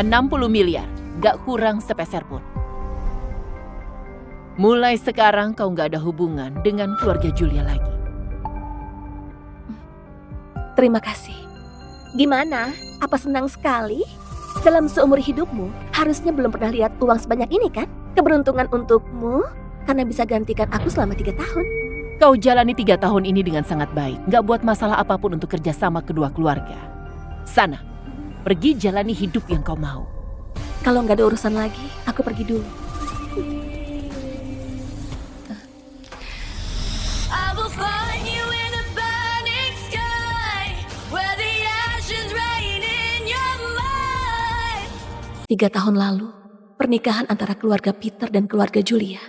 60 miliar, gak kurang sepeser pun. Mulai sekarang kau gak ada hubungan dengan keluarga Julia lagi. Terima kasih. Gimana? Apa senang sekali? Dalam seumur hidupmu, harusnya belum pernah lihat uang sebanyak ini kan? Keberuntungan untukmu, karena bisa gantikan aku selama 3 tahun. Kau jalani 3 tahun ini dengan sangat baik. Gak buat masalah apapun untuk kerjasama kedua keluarga. Sana, pergi jalani hidup yang kau mau. Kalau nggak ada urusan lagi, aku pergi dulu. I will find you in a burning sky, where the ashes rain in your mind. 3 tahun lalu, pernikahan antara keluarga Peter dan keluarga Julia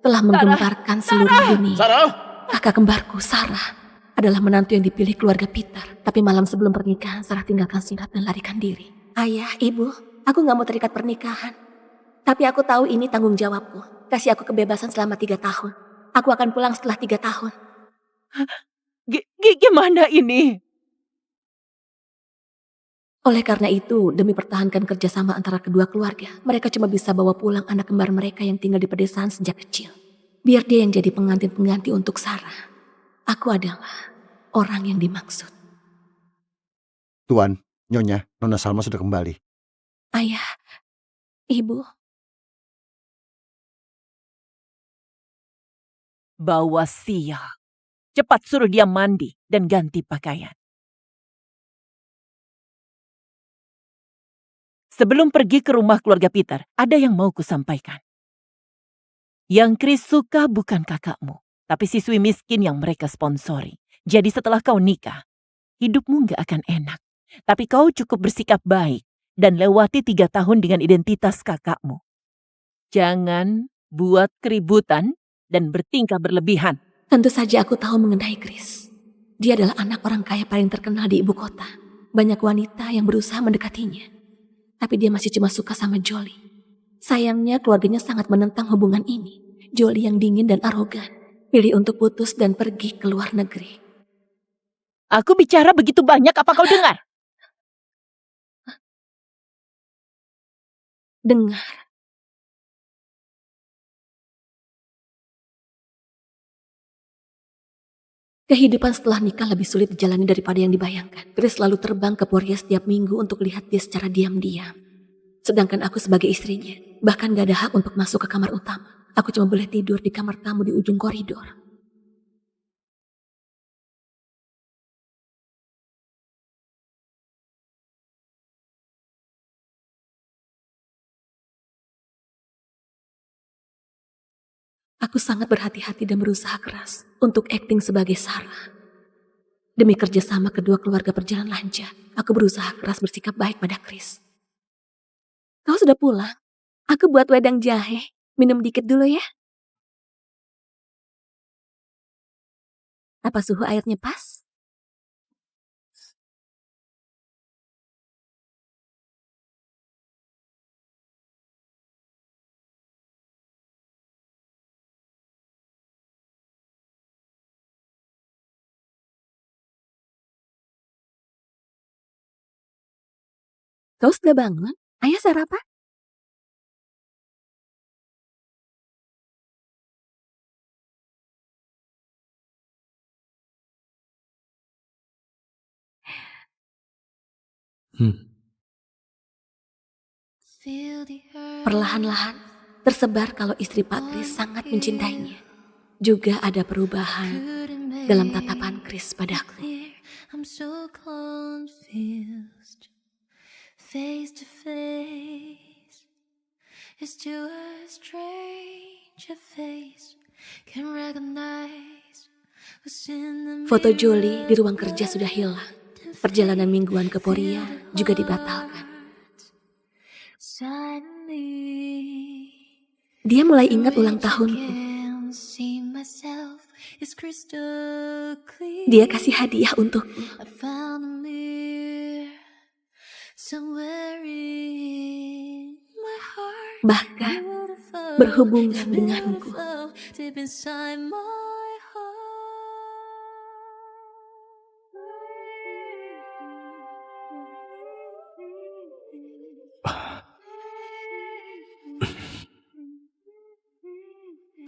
telah menggemparkan seluruh dunia. Sarah! Kakak kembarku, Sarah, adalah menantu yang dipilih keluarga Peter. Tapi malam sebelum pernikahan, Sarah tinggalkan surat dan larikan diri. Ayah, ibu, aku gak mau terikat pernikahan. Tapi aku tahu ini tanggung jawabku. Kasih aku kebebasan selama 3 tahun. Aku akan pulang setelah 3 tahun. Gimana ini? Oleh karena itu, demi pertahankan kerjasama antara kedua keluarga, mereka cuma bisa bawa pulang anak kembar mereka yang tinggal di pedesaan sejak kecil. Biar dia yang jadi pengantin-pengganti untuk Sarah. Aku adalah orang yang dimaksud. Tuan, Nyonya, Nona Salma sudah kembali. Ayah, ibu, Bawa sial. Cepat suruh dia mandi dan ganti pakaian. Sebelum pergi ke rumah keluarga Peter, ada yang mau kusampaikan. Yang Chris suka bukan kakakmu, tapi siswi miskin yang mereka sponsori. Jadi setelah kau nikah, hidupmu gak akan enak. Tapi kau cukup bersikap baik dan lewati 3 tahun dengan identitas kakakmu. Jangan buat keributan dan bertingkah berlebihan. tentu saja aku tahu mengenai Chris. Dia adalah anak orang kaya paling terkenal di ibu kota. Banyak wanita yang berusaha mendekatinya. Tapi dia masih cuma suka sama Jolie. Sayangnya keluarganya sangat menentang hubungan ini. Jolie yang dingin dan arogan. Pilih untuk putus dan pergi ke luar negeri. Aku bicara begitu banyak, apa kau dengar? Dengar. Kehidupan setelah nikah lebih sulit dijalani daripada yang dibayangkan. Chris selalu terbang ke Poria setiap minggu untuk lihat dia secara diam-diam. Sedangkan aku sebagai istrinya, bahkan gak ada hak untuk masuk ke kamar utama. Aku cuma boleh tidur di kamar tamu di ujung koridor. Aku sangat berhati-hati dan berusaha keras untuk akting sebagai Sarah. Demi kerjasama kedua keluarga berjalan lancar, aku berusaha keras bersikap baik pada Chris. Kau sudah pulang? Aku buat wedang jahe. Minum dikit dulu ya. Apa suhu airnya pas? Kau sudah bangun? Ayo sarapan. Perlahan-lahan tersebar kalau istri Pak Chris sangat mencintainya. Juga ada perubahan dalam tatapan Chris padaku. I'm so confused. Face to face is to a stranger face. Can recognize what's in the Foto Jolie di ruang kerja sudah hilang. Perjalanan mingguan ke Poria juga dibatalkan. Dia mulai ingat ulang tahunku. Dia kasih hadiah untukku. Bahkan berhubungan denganku.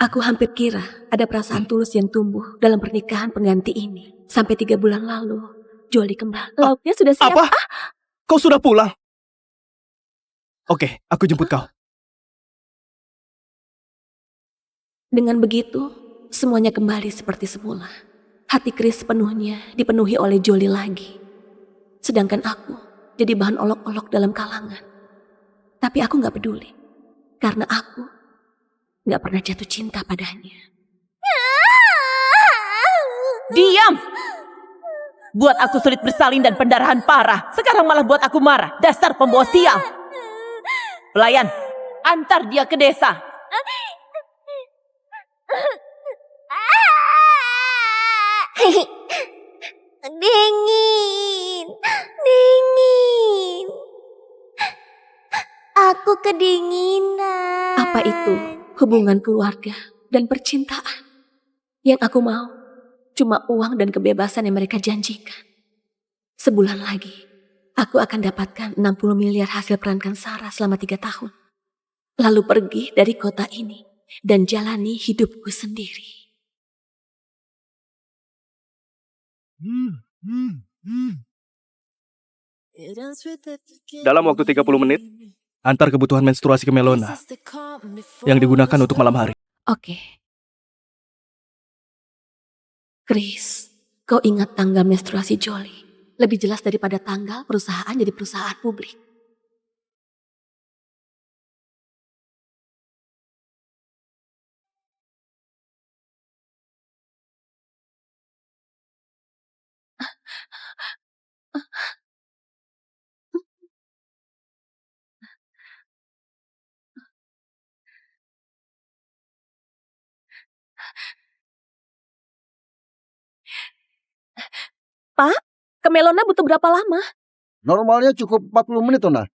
Aku hampir kira ada perasaan tulus yang tumbuh dalam pernikahan pengganti ini. Sampai 3 bulan lalu, Jolie kembali. Lauknya sudah siap. Apa? Kau sudah pulang? Oke, aku jemput kau. Dengan begitu, semuanya kembali seperti semula. Hati Chris sepenuhnya dipenuhi oleh Jolie lagi. Sedangkan aku jadi bahan olok-olok dalam kalangan. Tapi aku gak peduli. Karena aku gak pernah jatuh cinta padanya. Diam! Buat aku sulit bersalin dan pendarahan parah. Sekarang malah buat aku marah. Dasar pembawa sial. Pelayan, antar dia ke desa. Dingin, dingin. Aku kedinginan. Apa itu hubungan keluarga dan percintaan? Yang aku mau cuma uang dan kebebasan yang mereka janjikan. Sebulan lagi, aku akan dapatkan 60 miliar hasil perankan Sarah selama 3 tahun. Lalu pergi dari kota ini dan jalani hidupku sendiri. Dalam waktu 30 menit, antar kebutuhan menstruasi ke Melona yang digunakan untuk malam hari. Oke. Chris, kau ingat tanggal menstruasi Jolie? Lebih jelas daripada tanggal perusahaan jadi perusahaan publik. Pak, ke Melona butuh berapa lama? Normalnya cukup 40 menit, Nona.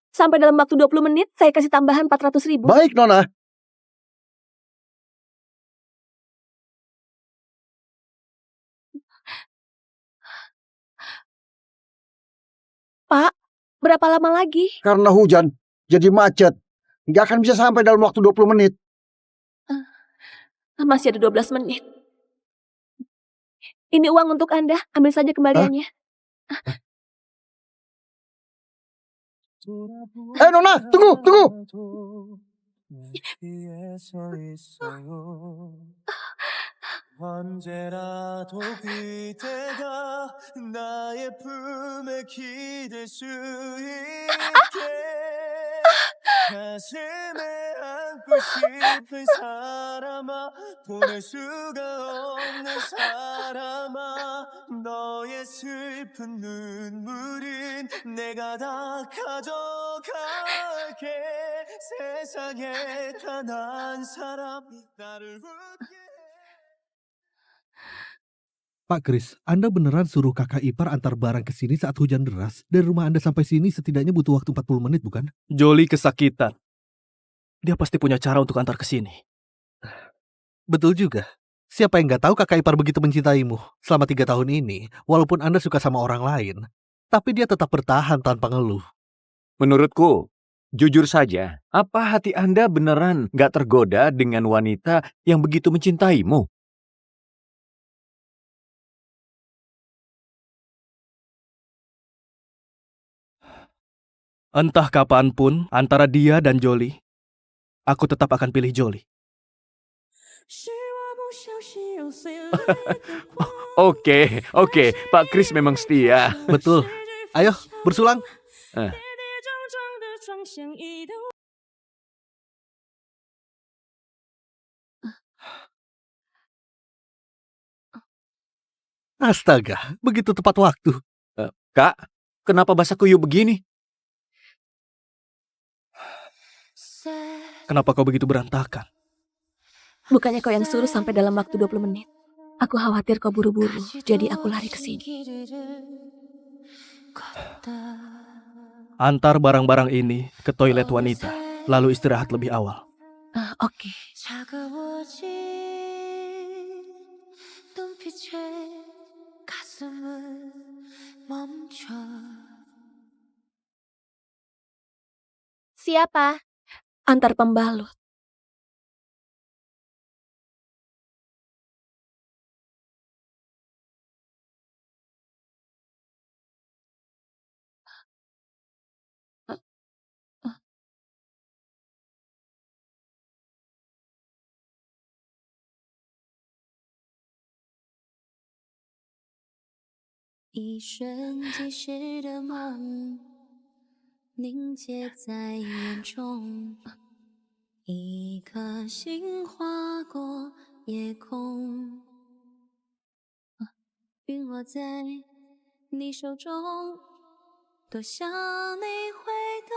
Sampai dalam waktu 20 menit, saya kasih tambahan 400.000. Baik, Nona. Pak, berapa lama lagi? Karena hujan, jadi macet. Nggak akan bisa sampai dalam waktu 20 menit. Masih ada 12 menit. Ini uang untuk Anda, ambil saja kembaliannya. Nona, tunggu, tunggu. 언제라도 그대가 나의 품에 기댈 수 있게 가슴에 안고 싶은 사람아 보낼 수가 없는 사람아 너의 슬픈 눈물은 내가 다 가져갈게 세상에 단 한 사람 나를 웃게 Pak Kris, Anda beneran suruh kakak ipar antar barang ke sini saat hujan deras? Dari rumah Anda sampai sini setidaknya butuh waktu 40 menit, bukan? Jolie kesakitan. Dia pasti punya cara untuk antar ke sini. Betul juga. Siapa yang gak tahu kakak ipar begitu mencintaimu selama 3 tahun ini, walaupun Anda suka sama orang lain. Tapi dia tetap bertahan tanpa ngeluh. Menurutku, jujur saja, apa hati Anda beneran gak tergoda dengan wanita yang begitu mencintaimu? Entah kapanpun antara dia dan Jolie, aku tetap akan pilih Jolie. Oke, Pak Chris memang setia. Betul. Ayo, bersulang. Astaga, begitu tepat waktu. Kak, kenapa basah kuyup begini? Kenapa kau begitu berantakan? Bukannya kau yang suruh sampai dalam waktu 20 menit. Aku khawatir kau buru-buru, jadi aku lari ke sini. Antar barang-barang ini ke toilet wanita, lalu istirahat lebih awal. Oke. 차가워진 눈빛에 가슴을 멈춰. Siapa? Antar pembalut. 一瞬即逝的梦，凝结在眼中，一颗心划过夜空，陨落在你手中，多想你会懂。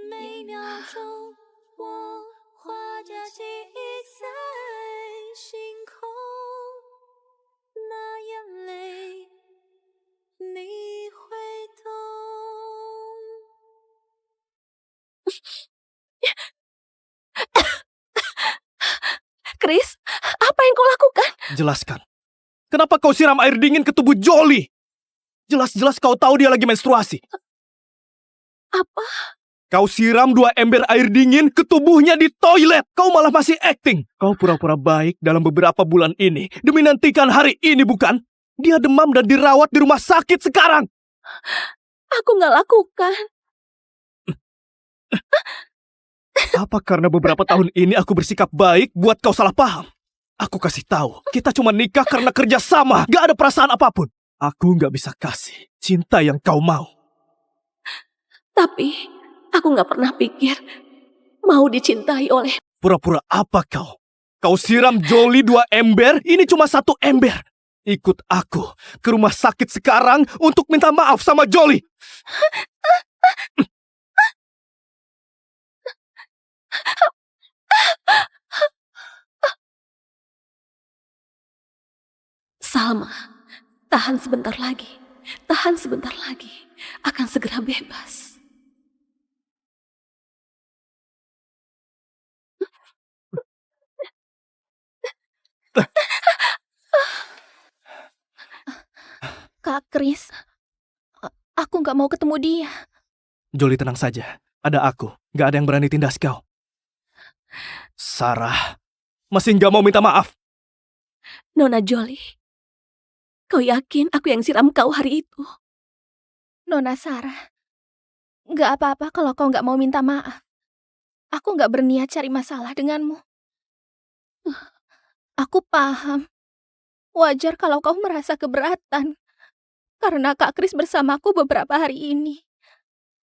每秒钟，我画着记忆在星空，那眼泪你会懂。Chris, apa yang kau lakukan? Jelaskan. Kenapa kau siram air dingin ke tubuh Jolie? Jelas-jelas kau tahu dia lagi menstruasi. Apa? Kau siram 2 ember air dingin ke tubuhnya di toilet. Kau malah masih acting. Kau pura-pura baik dalam beberapa bulan ini demi nantikan hari ini, bukan? Dia demam dan dirawat di rumah sakit sekarang. Aku nggak lakukan. Apa karena beberapa tahun ini aku bersikap baik buat kau salah paham? Aku kasih tahu, kita cuma nikah karena kerja sama. Gak ada perasaan apapun. Aku gak bisa kasih cinta yang kau mau. Tapi aku nggak pernah pikir mau dicintai oleh. Pura-pura apa kau? Kau siram Jolie 2 ember, ini cuma 1 ember. Ikut aku ke rumah sakit sekarang untuk minta maaf sama Jolie. Salma, tahan sebentar lagi. Tahan sebentar lagi. Akan segera bebas. Kak Chris, aku nggak mau ketemu dia. Jolie, tenang saja. Ada aku. Gak ada yang berani tindas kau. Sarah, masih gak mau minta maaf? Nona Jolie, kau yakin aku yang siram kau hari itu? Nona Sarah, nggak apa-apa kalau kau nggak mau minta maaf. Aku nggak berniat cari masalah denganmu. Aku paham. Wajar kalau kau merasa keberatan. Karena Kak Chris bersamaku beberapa hari ini.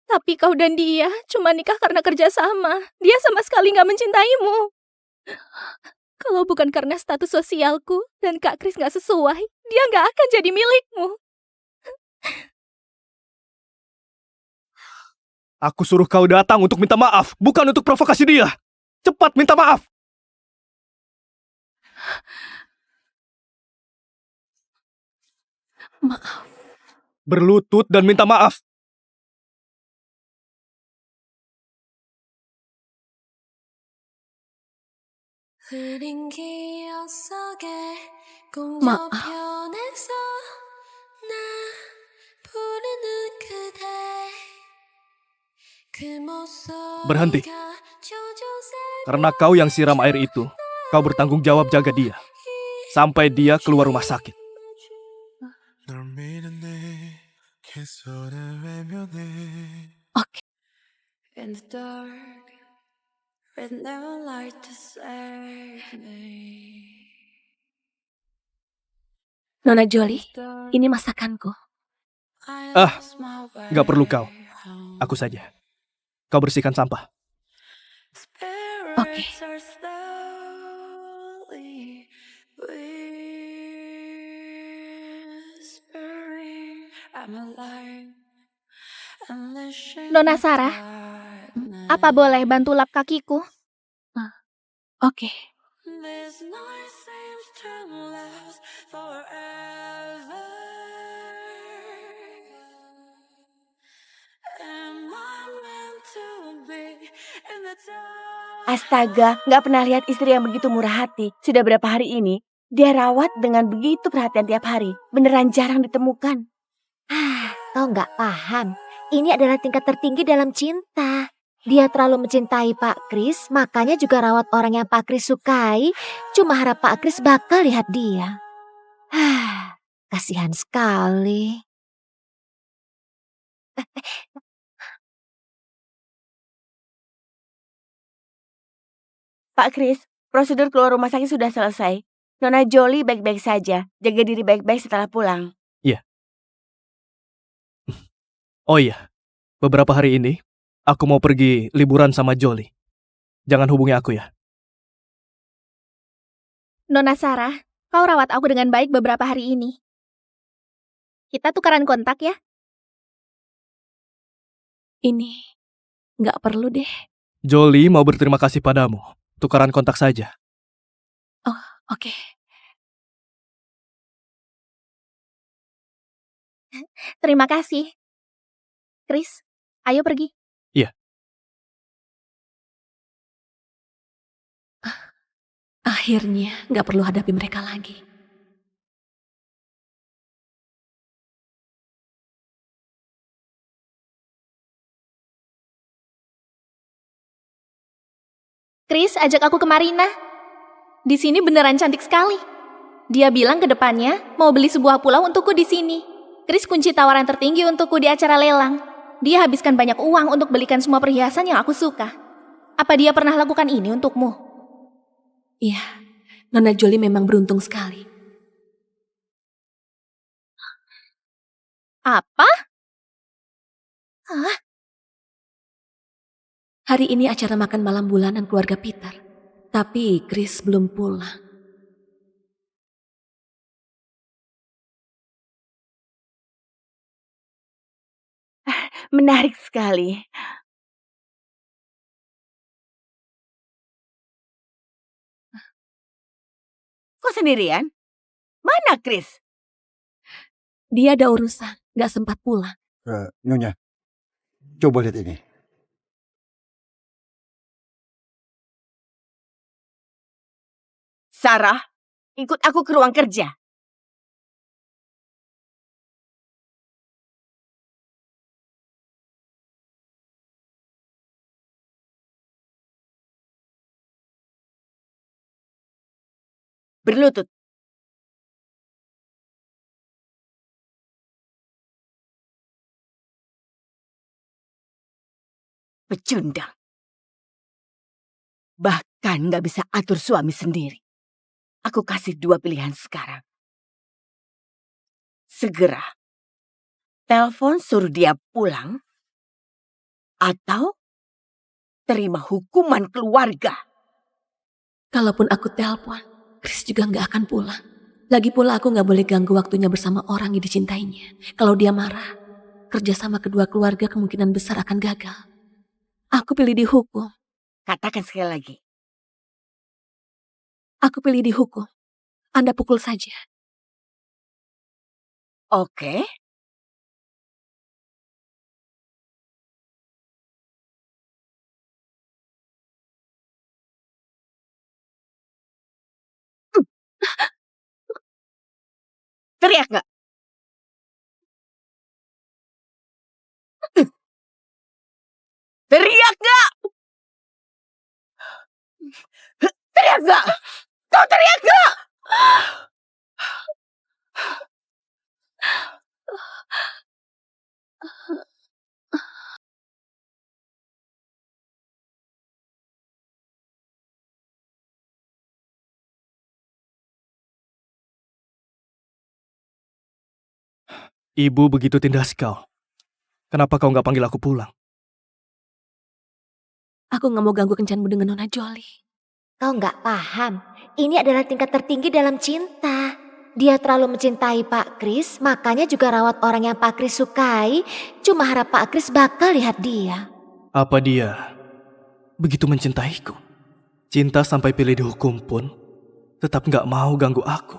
Tapi kau dan dia cuma nikah karena kerjasama. Dia sama sekali gak mencintaimu. Kalau bukan karena status sosialku dan Kak Chris gak sesuai, dia gak akan jadi milikmu. Aku suruh kau datang untuk minta maaf, bukan untuk provokasi dia. Cepat minta maaf. Maaf. Berlutut dan minta maaf. Maaf. Berhenti. Karena kau yang siram air itu, kau bertanggung jawab jaga dia sampai dia keluar rumah sakit. Oke. In the dark, with no light to save me. Nona Jolie, ini masakanku. Gak perlu kau. Aku saja. Kau bersihkan sampah. Oke. Nona Sarah, apa boleh bantu lap kakiku? Oke. Astaga, nggak pernah lihat istri yang begitu murah hati. Sudah berapa hari ini, dia rawat dengan begitu perhatian tiap hari. Beneran jarang ditemukan. Kau nggak paham. Ini adalah tingkat tertinggi dalam cinta. Dia terlalu mencintai Pak Chris, makanya juga rawat orang yang Pak Chris sukai. Cuma harap Pak Chris bakal lihat dia. Kasihan sekali. Pak Chris, prosedur keluar rumah sakit sudah selesai. Nona Jolie baik-baik saja. Jaga diri baik-baik setelah pulang. Oh iya, beberapa hari ini aku mau pergi liburan sama Jolly. Jangan hubungi aku ya. Nona Sarah, kau rawat aku dengan baik beberapa hari ini. Kita tukaran kontak ya. Ini nggak perlu deh. Jolly mau berterima kasih padamu. Tukaran kontak saja. Oh, oke. Terima kasih. Chris, ayo pergi. Iya. Akhirnya nggak perlu hadapi mereka lagi. Chris, ajak aku ke Marina. Di sini beneran cantik sekali. Dia bilang ke depannya mau beli sebuah pulau untukku di sini. Chris kunci tawaran tertinggi untukku di acara lelang. Dia habiskan banyak uang untuk belikan semua perhiasan yang aku suka. Apa dia pernah lakukan ini untukmu? Iya, Nona Jolie memang beruntung sekali. Apa? Hah? Hari ini acara makan malam bulanan keluarga Peter. Tapi Chris belum pulang. Menarik sekali. Kok sendirian? Mana Chris? Dia ada urusan, gak sempat pulang. Nyonya, coba lihat ini. Sarah, ikut aku ke ruang kerja. Berlutut. Pecundang. Bahkan gak bisa atur suami sendiri. Aku kasih 2 pilihan sekarang. Segera telepon suruh dia pulang, atau terima hukuman keluarga. Kalaupun aku telepon, Chris juga gak akan pulang. Lagi pula aku gak boleh ganggu waktunya bersama orang yang dicintainya. Kalau dia marah, kerjasama kedua keluarga kemungkinan besar akan gagal. Aku pilih dihukum. Katakan sekali lagi. Aku pilih dihukum. Anda pukul saja. Oke. Teriak gak? Teriak gak? Teriak gak? Kau teriak gak? Ibu begitu tindas kau. Kenapa kau nggak panggil aku pulang? Aku gak mau ganggu kencanmu dengan Nona Jolie. Kau nggak paham, ini adalah tingkat tertinggi dalam cinta. Dia terlalu mencintai Pak Kris, makanya juga rawat orang yang Pak Kris sukai. Cuma harap Pak Kris bakal lihat dia. Apa dia begitu mencintaiku? Cinta sampai pilih dihukum pun tetap nggak mau ganggu aku.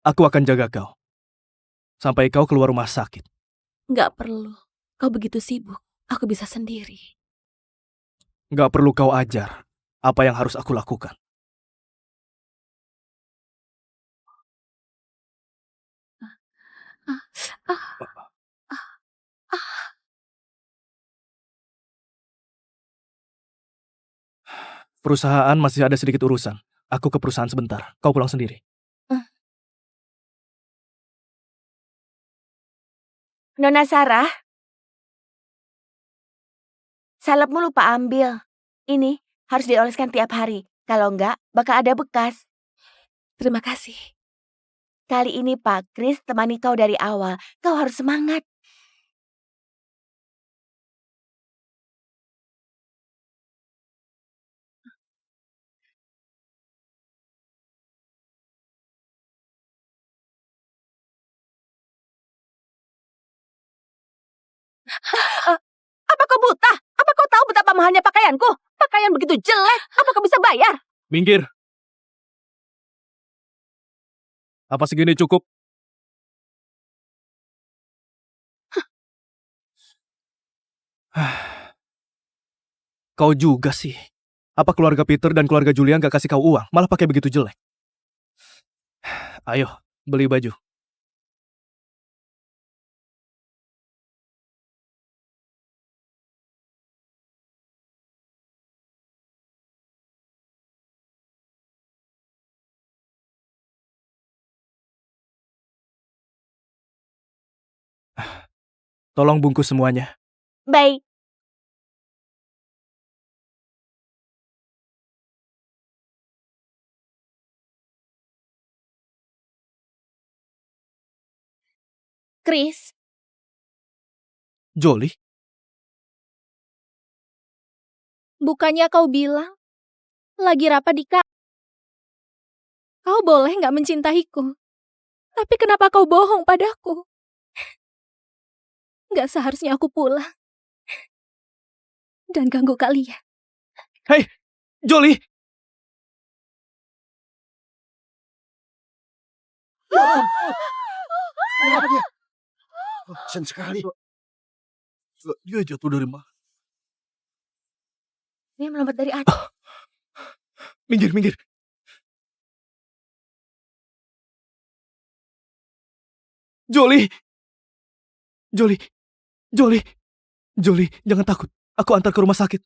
Aku akan jaga kau sampai kau keluar rumah sakit. Gak perlu. Kau begitu sibuk. Aku bisa sendiri. Nggak perlu kau ajar apa yang harus aku lakukan. Perusahaan masih ada sedikit urusan. Aku ke perusahaan sebentar. Kau pulang sendiri. Nona Sarah, salepmu lupa ambil. Ini harus dioleskan tiap hari. Kalau enggak, bakal ada bekas. Terima kasih. Kali ini Pak Kris temani kau dari awal. Kau harus semangat. Apa kau buta? Apa kau tahu betapa mahalnya pakaianku? Pakaian begitu jelek, apa kau bisa bayar? Minggir. Apa segini cukup? Kau juga sih. Apa keluarga Peter dan keluarga Julia gak kasih kau uang, malah pakai begitu jelek? Ayo, beli baju. Tolong bungkus semuanya. Baik. Chris, Jolie, bukannya kau bilang lagi rapat di Kau boleh nggak mencintaiku. Tapi kenapa kau bohong padaku? Nggak seharusnya aku pulang dan ganggu kalian. Hei, Jolie! Kenapa dia? Kasian sekali. Dia jatuh dari mana? Dia melompat dari atas. Minggir, minggir. Jolie! Jolie! Jolie! Jolie, jangan takut. Aku antar ke rumah sakit.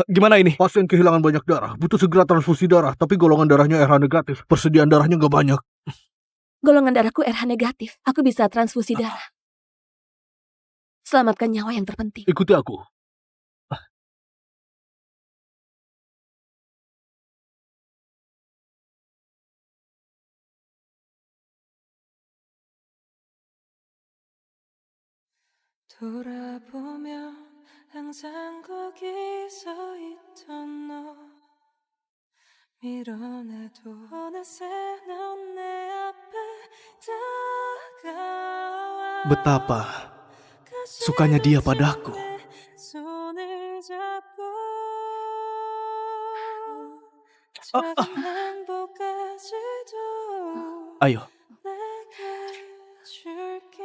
Gimana ini? Pasien kehilangan banyak darah, butuh segera transfusi darah, tapi golongan darahnya RH negatif. Persediaan darahnya nggak banyak. Golongan darahku RH negatif. Aku bisa transfusi darah. Selamatkan nyawa yang terpenting. Ikuti aku. 돌아보면 항상 거기 서 있던 너 밀어내도 어느새 넌 내 앞에 다가와 Betapa sukanya dia padaku. 손을 잡고 작은 행복까지도 Ayo, 내게 줄게.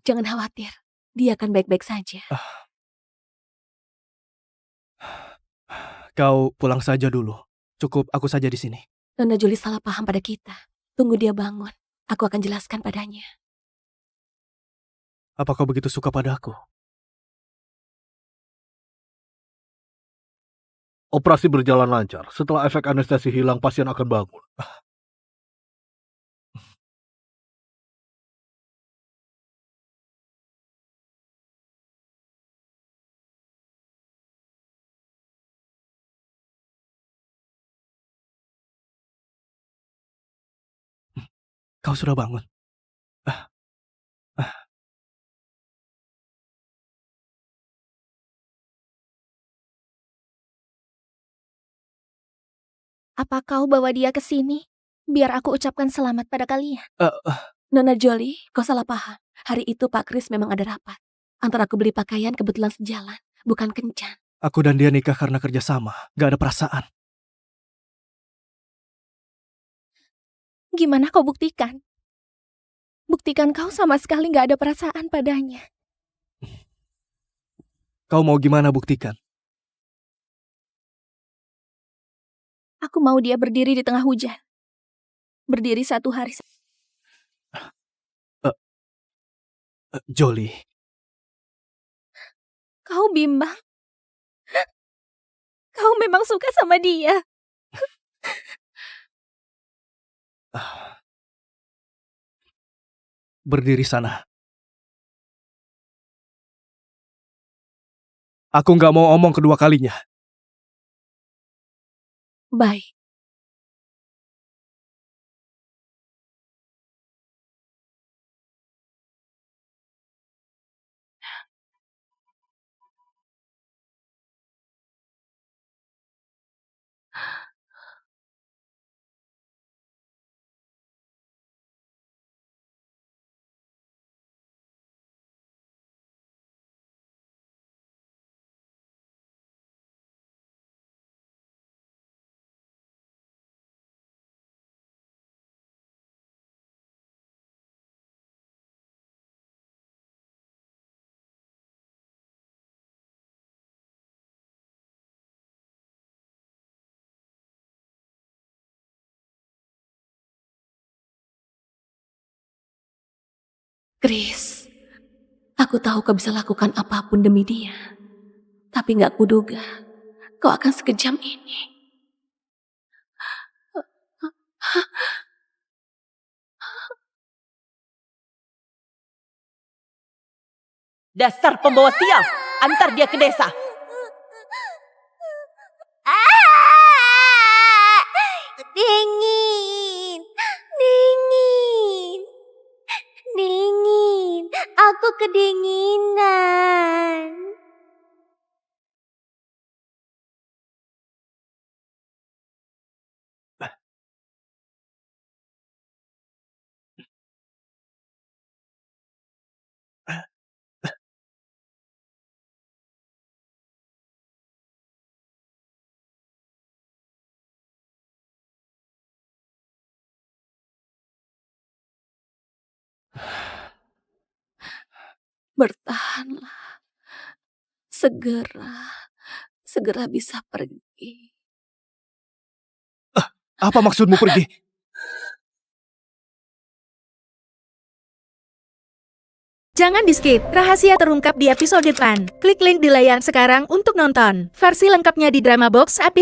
Jangan khawatir. Dia akan baik-baik saja. kau pulang saja dulu. Cukup aku saja di sini. Nona Julie salah paham pada kita. Tunggu dia bangun. Aku akan jelaskan padanya. Apa kau begitu suka padaku? Operasi berjalan lancar. Setelah efek anestesi hilang, pasien akan bangun. Kau sudah bangun. Apa kau bawa dia ke sini? Biar aku ucapkan selamat pada kalian. Nona Jolie, kau salah paham. Hari itu Pak Chris memang ada rapat. Antara aku beli pakaian kebetulan sejalan, bukan kencan. Aku dan dia nikah karena kerjasama. Gak ada perasaan. Gimana kau buktikan? Buktikan kau sama sekali gak ada perasaan padanya. Kau mau gimana buktikan? Aku mau dia berdiri di tengah hujan. Berdiri 1 hari. Jolie. Kau bimbang. Kau memang suka sama dia. Berdiri sana. Aku gak mau omong kedua kalinya. Baik. Chris, aku tahu kau bisa lakukan apapun demi dia. Tapi gak kuduga kau akan sekejam ini. Dasar pembawa sial, antar dia ke desa. Dingin, dingin, dingin. Aku kedinginan. Bertahanlah. Segera bisa pergi. Apa maksudmu pergi? Jangan di-skip, rahasia terungkap di episode depan. Klik link di layar sekarang untuk nonton. Versi lengkapnya di Drama Box app.